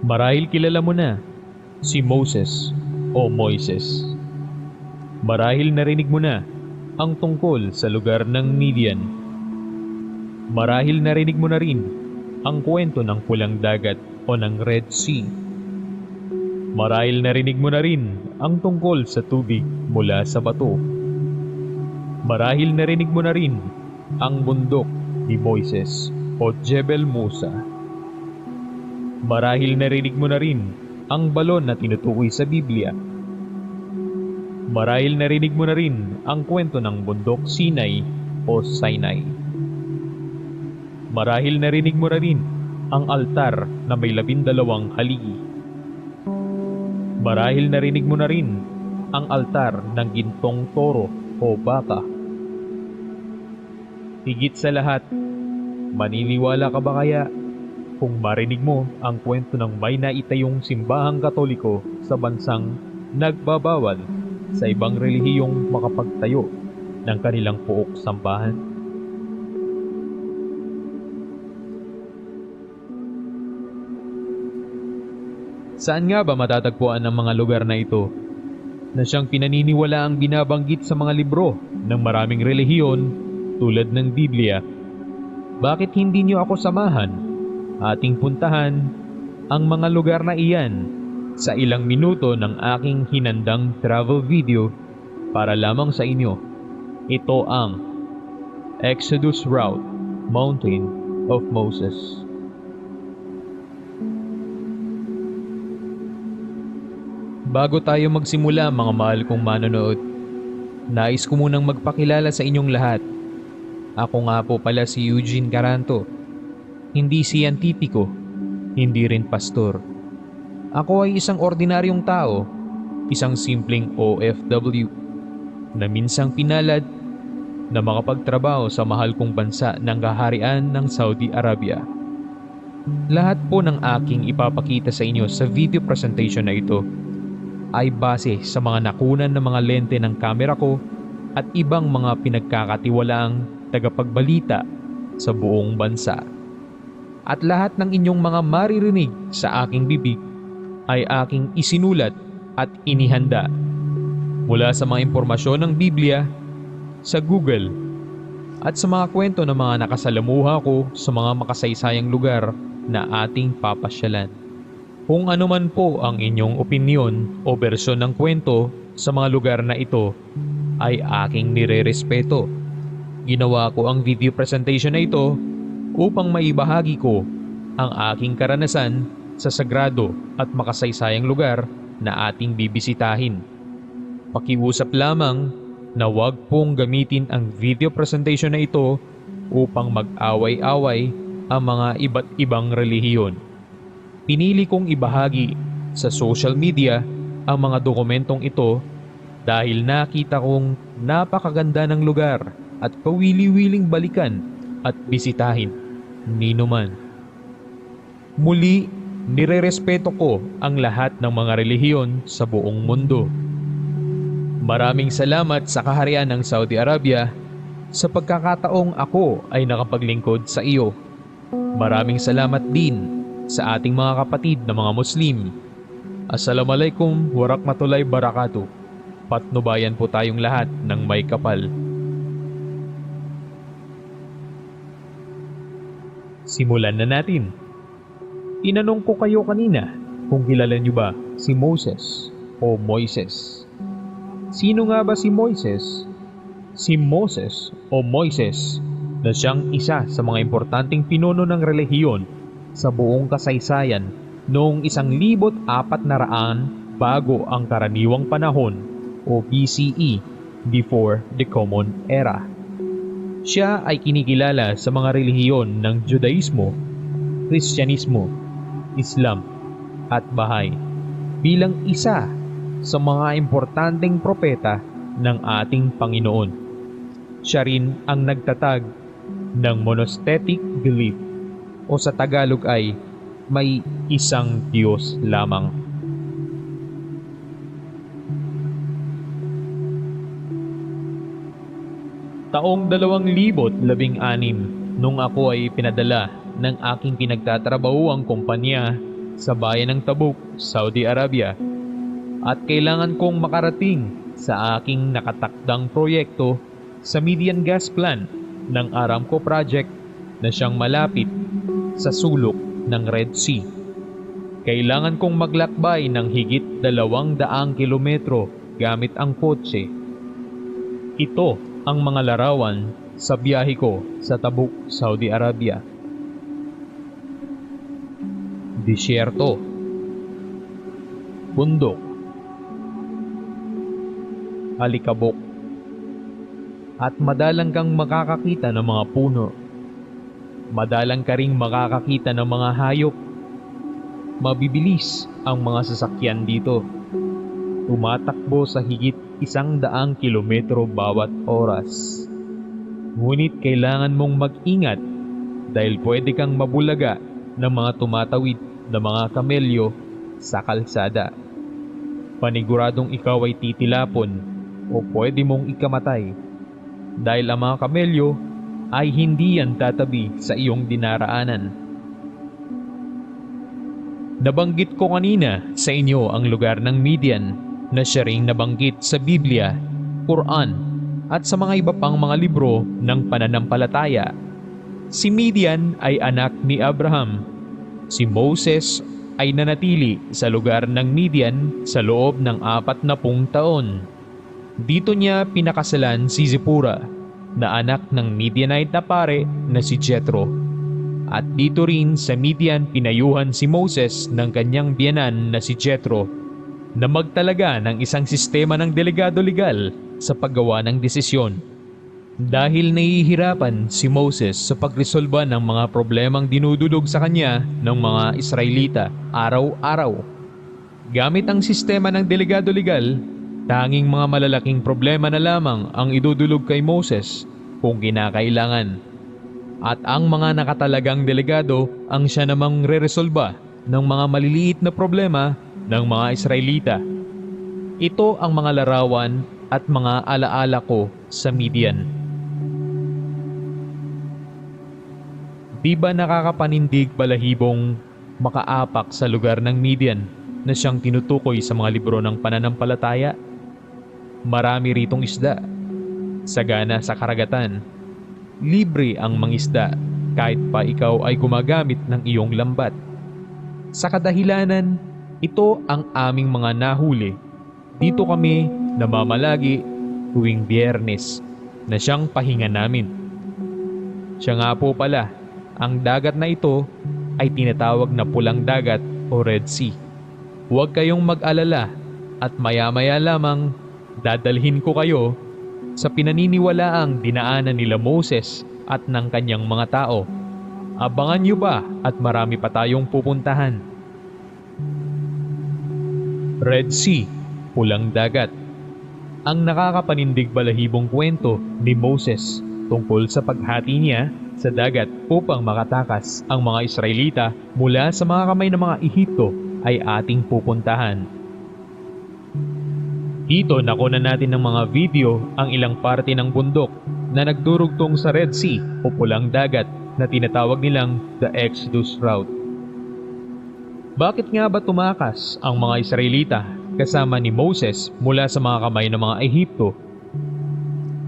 Marahil kilala mo na si Moses o Moises. Marahil narinig mo na ang tungkol sa lugar ng Midian. Marahil narinig mo na rin ang kwento ng Pulang Dagat o ng Red Sea. Marahil narinig mo na rin ang tungkol sa tubig mula sa bato. Marahil narinig mo na rin ang bundok ni Moises o Jebel Musa. Marahil narinig mo na rin ang balon na tinutukoy sa Biblia. Marahil narinig mo na rin ang kwento ng bundok Sinai o Sinai. Marahil narinig mo na rin ang altar na may 12 haligi. Marahil narinig mo na rin ang altar ng gintong toro o baka. Higit sa lahat, maniniwala ka ba kaya kung marinig mo ang kwento ng may naitayong simbahang Katoliko sa bansang nagbabawal sa ibang relihiyong makapagtayo ng kanilang puok sambahan? Saan nga ba matatagpuan ang mga lugar na ito na siyang pinaniniwala ang binabanggit sa mga libro ng maraming relihiyon tulad ng Biblia? Bakit hindi niyo ako samahan? Ating puntahan ang mga lugar na iyan sa ilang minuto ng aking hinandang travel video para lamang sa inyo. Ito ang Exodus Route, Mountain of Moses. Bago tayo magsimula mga mahal kong manonood, nais ko munang magpakilala sa inyong lahat. Ako nga po pala si Eugene Caranto. Hindi siyentipiko, hindi rin pastor. Ako ay isang ordinaryong tao, isang simpleng OFW na minsang pinalad na makapagtrabaho sa mahal kong bansa ng kaharian ng Saudi Arabia. Lahat po ng aking ipapakita sa inyo sa video presentation na ito ay base sa mga nakunan ng mga lente ng kamera ko at ibang mga pinagkakatiwalaang tagapagbalita sa buong bansa. At lahat ng inyong mga maririnig sa aking bibig ay aking isinulat at inihanda mula sa mga impormasyon ng Biblia, sa Google, at sa mga kwento ng mga nakasalamuha ko sa mga makasaysayang lugar na ating papasyalan. Kung ano man po ang inyong opinyon o bersyon ng kwento sa mga lugar na ito ay aking nirerespeto. Ginawa ko ang video presentation na ito upang maibahagi ko ang aking karanasan sa sagrado at makasaysayang lugar na ating bibisitahin. Pakiusap lamang na huwag pong gamitin ang video presentation na ito upang mag-away-away ang mga iba't ibang relihiyon. Pinili kong ibahagi sa social media ang mga dokumentong ito dahil nakita kong napakaganda ng lugar at kawili-wiling balikan at bisitahin nino man. Muli, nirerespeto ko ang lahat ng mga relihiyon sa buong mundo. Maraming salamat sa kaharian ng Saudi Arabia sa pagkakataong ako ay nakapaglingkod sa iyo. Maraming salamat din sa ating mga kapatid na mga Muslim. Assalamualaikum warahmatullahi wabarakatuh. Patnubayan po tayong lahat ng may kapal. Simulan na natin. Tinanong ko kayo kanina kung kilala niyo ba si Moses o Moises. Sino nga ba si Moises? Si Moses o Moises na siyang isa sa mga importanteng pinuno ng relihiyon sa buong kasaysayan noong 1,400 bago ang karaniwang panahon o BCE, before the Common Era. Siya ay kinikilala sa mga relihiyon ng Judaismo, Kristyanismo, Islam at Bahay bilang isa sa mga importanteng propeta ng ating Panginoon. Siya rin ang nagtatag ng monotheistic belief o sa Tagalog ay may isang Diyos lamang. Taong 2016 nung ako ay pinadala ng aking pinagtatrabahuang kumpanya sa bayan ng Tabuk, Saudi Arabia, at kailangan kong makarating sa aking nakatakdang proyekto sa Median Gas Plant ng Aramco Project na siyang malapit sa sulok ng Red Sea. Kailangan kong maglakbay ng higit 200 kilometro gamit ang kotse. Ito ang mga larawan sa biyahe ko sa Tabuk, Saudi Arabia. Disyerto, bundok, alikabok, at madalang kang makakakita ng mga puno. Madalang ka ring makakakita ng mga hayop. Mabibilis ang mga sasakyan dito. Tumatakbo sa higit 100 kilometro bawat oras. Ngunit kailangan mong mag-ingat dahil pwede kang mabulaga ng mga tumatawid na mga kamelyo sa kalsada. Paniguradong ikaw ay titilapon o pwede mong ikamatay dahil ang mga kamelyo ay hindi yan tatabi sa iyong dinaraanan. Nabanggit ko kanina sa inyo ang lugar ng Midian na siya ring nabanggit sa Biblia, Quran at sa mga iba pang mga libro ng pananampalataya. Si Midian ay anak ni Abraham. Si Moses ay nanatili sa lugar ng Midian sa loob ng 40 taon. Dito niya pinakasalan si Zipporah na anak ng Midianite na pare na si Jethro. At dito rin sa Midian pinayuhan si Moses ng kanyang biyenan na si Jethro na magtalaga ng isang sistema ng delegado legal sa paggawa ng desisyon. Dahil nahihirapan si Moses sa pagresolba ng mga problemang dinudulog sa kanya ng mga Israelita araw-araw. Gamit ang sistema ng delegado legal, tanging mga malalaking problema na lamang ang idudulog kay Moses kung kinakailangan. At ang mga nakatalagang delegado ang siya namang reresolba ng mga maliliit na problema ng mga Israelita. Ito ang mga larawan at mga alaala ko sa Midian. Di ba nakakapanindig balahibong makaapak sa lugar ng Midian na siyang tinutukoy sa mga libro ng pananampalataya? Marami ritong isda, sagana sa karagatan. Libre ang mangisda kahit pa ikaw ay gumagamit ng iyong lambat. Sa kadahilanan, ito ang aming mga nahuli. Dito kami namamalagi tuwing Biyernes na siyang pahinga namin. Siya nga po pala, ang dagat na ito ay tinatawag na Pulang Dagat o Red Sea. Huwag kayong mag-alala at maya-maya lamang dadalhin ko kayo sa pinaniniwalaang dinaanan nila Moses at ng kanyang mga tao. Abangan niyo ba at marami pa tayong pupuntahan. Red Sea, Pulang Dagat. Ang nakakapanindig balahibong kwento ni Moses tungkol sa paghati niya sa dagat upang makatakas ang mga Israelita mula sa mga kamay ng mga Ehipto ay ating pupuntahan. Dito nakuha natin ng mga video ang ilang parte ng bundok na nagdurugtong sa Red Sea o Pulang Dagat na tinatawag nilang the Exodus Route. Bakit nga ba tumakas ang mga Israelita kasama ni Moses mula sa mga kamay ng mga Ehipto?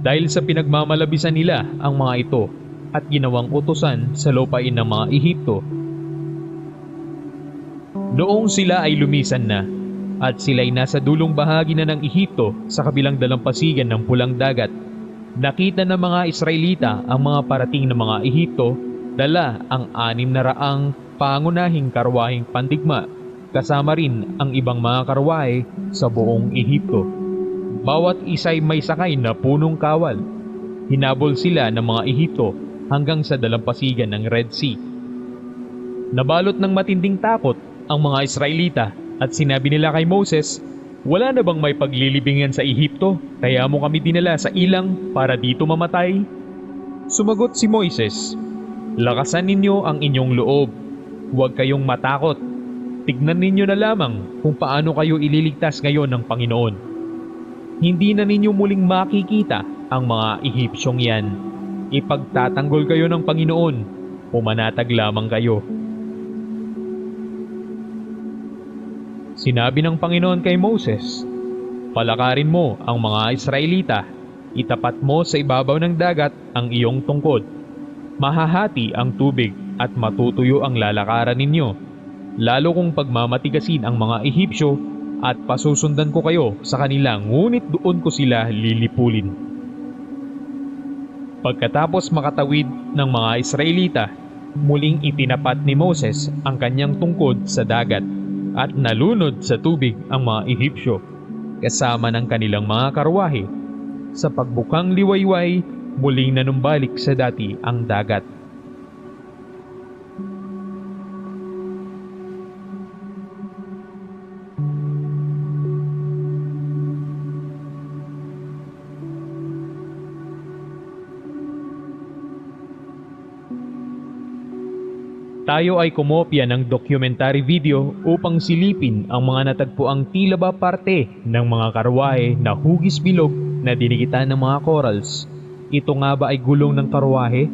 Dahil sa pinagmamalabisan nila ang mga ito at ginawang utusan sa lupain ng mga Ehipto. Noong sila ay lumisan na at sila'y nasa dulong bahagi na ng Ehipto sa kabilang dalampasigan ng Pulang Dagat, nakita ng mga Israelita ang mga parating ng mga Ehipto, dala ang 600 pangunahing karwaheng pandigma, kasama rin ang ibang mga karwahe sa buong Ehipto. Bawat isa'y may sakay na punong kawal. Hinabol sila ng mga Ehipto hanggang sa dalampasigan ng Red Sea. Nabalot ng matinding takot ang mga Israelita at sinabi nila kay Moses, "Wala na bang may paglilibingan sa Ehipto? Kaya mo kami dinala sa ilang para dito mamatay?" Sumagot si Moises, "Lakasan ninyo ang inyong loob. Huwag kayong matakot. Tignan ninyo na lamang kung paano kayo ililigtas ngayon ng Panginoon. Hindi na ninyo muling makikita ang mga Ehipsyong yan. Ipagtatanggol kayo ng Panginoon, pumanatag lamang kayo." Sinabi ng Panginoon kay Moses, "Palakarin mo ang mga Israelita, itapat mo sa ibabaw ng dagat ang iyong tungkod. Mahahati ang tubig at matutuyo ang lalakaran ninyo, lalo kung pagmamatigasin ang mga Ehipsyo at pasusundan ko kayo sa kanila ngunit doon ko sila lilipulin." Pagkatapos makatawid ng mga Israelita, muling itinapat ni Moses ang kanyang tungkod sa dagat at nalunod sa tubig ang mga Ehipsyo kasama ng kanilang mga karwahe. Sa pagbukang liwayway, muling nanumbalik sa dati ang dagat. Tayo ay kumopya ng documentary video upang silipin ang mga natagpuang tila ba parte ng mga karwahe na hugis bilog na dinikitan ng mga corals. Ito nga ba ay gulong ng karwahe?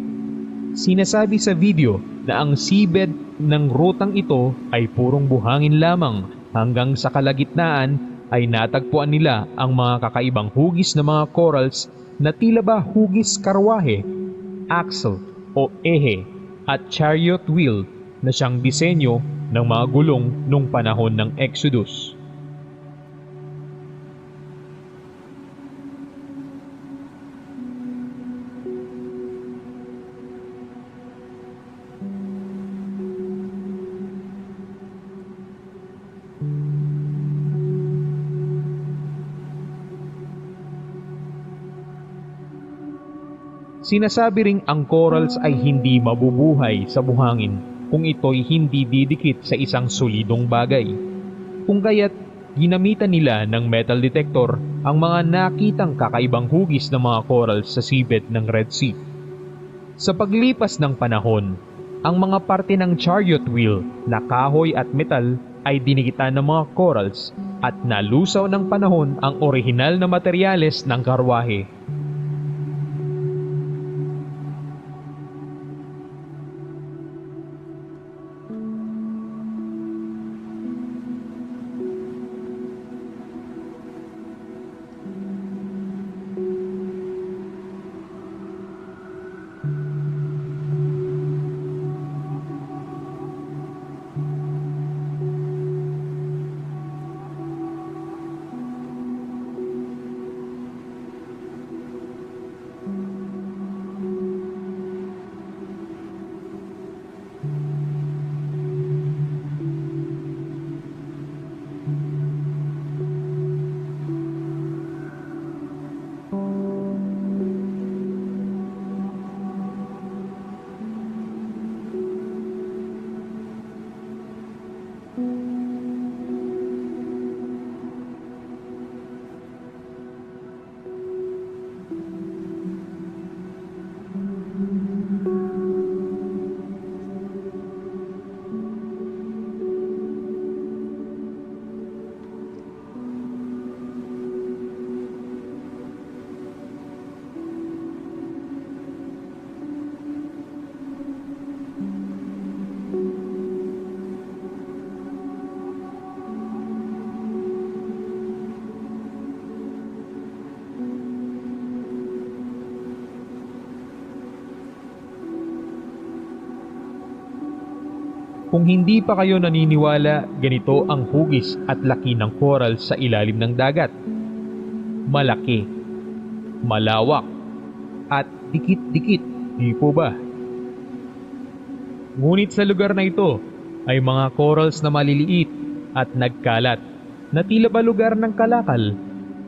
Sinasabi sa video na ang seabed ng rutang ito ay purong buhangin lamang hanggang sa kalagitnaan ay natagpuan nila ang mga kakaibang hugis na mga corals na tila ba hugis karwahe, axle o ehe at chariot wheel na siyang disenyo ng mga gulong nung panahon ng Exodus. Sinasabi ring ang corals ay hindi mabubuhay sa buhangin kung ito'y hindi didikit sa isang solidong bagay. Kung kaya't ginamitan nila ng metal detector ang mga nakitang kakaibang hugis ng mga corals sa seabed ng Red Sea. Sa paglipas ng panahon, ang mga parte ng chariot wheel na kahoy at metal ay dinikitan ng mga corals at nalusaw ng panahon ang orihinal na materyales ng karwahe. Kung hindi pa kayo naniniwala, ganito ang hugis at laki ng coral sa ilalim ng dagat. Malaki, malawak, at dikit-dikit, di po ba? Ngunit sa lugar na ito ay mga corals na maliliit at nagkalat na tila ba lugar ng kalakal.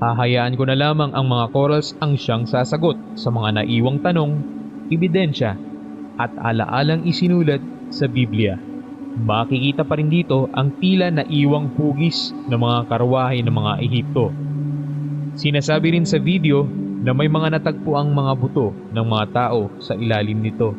Hahayaan ko na lamang ang mga corals ang siyang sasagot sa mga naiwang tanong, ebidensya at alaalang isinulat sa Biblia. Makikita pa rin dito ang tila na iwang hugis ng mga karwahe ng mga Ehipto. Sinasabi rin sa video na may mga natagpuang mga buto ng mga tao sa ilalim nito.